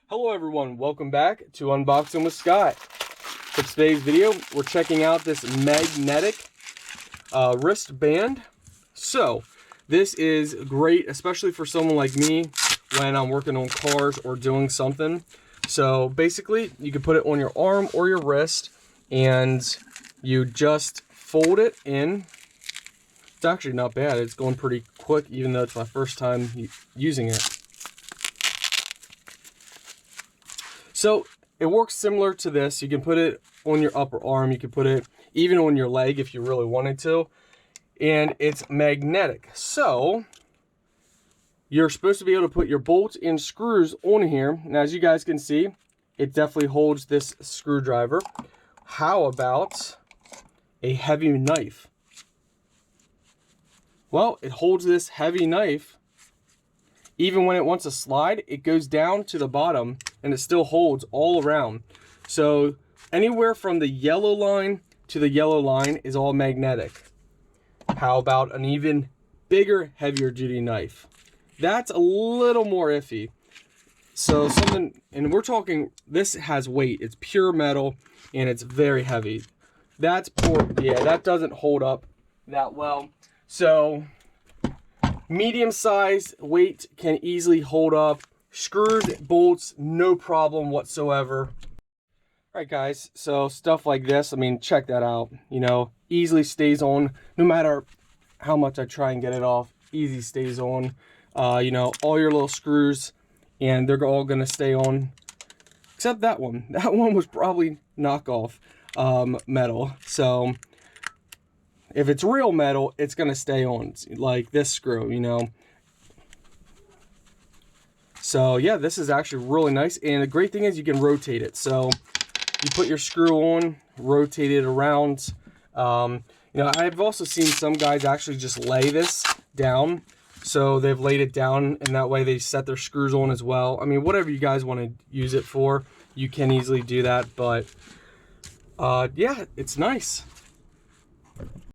Hello everyone, welcome back to Unboxing with Scott. For today's video, we're checking out this magnetic wristband. So, this is great, especially for someone like me when I'm working on cars or doing something. So basically, you can put it on your arm or your wrist and you just fold it in. It's actually not bad, it's going pretty quick even though it's my first time using it. So it works similar to this. You can put it on your upper arm. You can put it even on your leg if you really wanted to. And it's magnetic. So you're supposed to be able to put your bolts and screws on here. And as you guys can see, it definitely holds this screwdriver. How about a heavy knife? Well, it holds this heavy knife. Even when it wants to slide, it goes down to the bottom and it still holds all around. So anywhere from the yellow line to the yellow line is all magnetic. How about an even bigger, heavier duty knife? That's a little more iffy. So something, and we're talking, this has weight. It's pure metal and it's very heavy. That's poor, yeah, that doesn't hold up that well. So medium size weight can easily hold up. Screwed bolts, no problem whatsoever. Alright guys, so stuff like this, I mean, check that out. You know, easily stays on, no matter how much I try and get it off, easy stays on. You know, all your little screws, and they're all gonna stay on, except that one. That one was probably knockoff metal. So if it's real metal, it's gonna stay on, like this screw, you know. So yeah, this is actually really nice, and the great thing is you can rotate it. So you put your screw on, rotate it around. You know, I've also seen some guys actually just lay this down. So they've laid it down, and that way they set their screws on as well. I mean, whatever you guys want to use it for, you can easily do that. But yeah, it's nice.